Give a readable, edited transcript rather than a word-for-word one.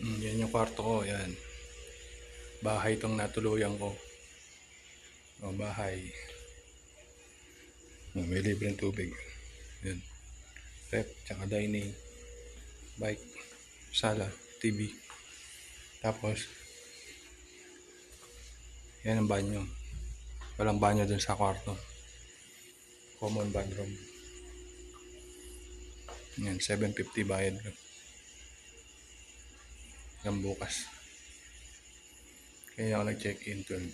Yan yung kwarto ko, yan. Bahay itong natuluyan ko. O, bahay. O, may libreng tubig. Yan. Rep, tsaka dining. Bike. Sala. TV. Tapos, yan ang banyo. Walang banyo dun sa kwarto. Common bathroom. Yan, 750 bayad ko. Yan bukas. Kaya ako nag-check-in 12.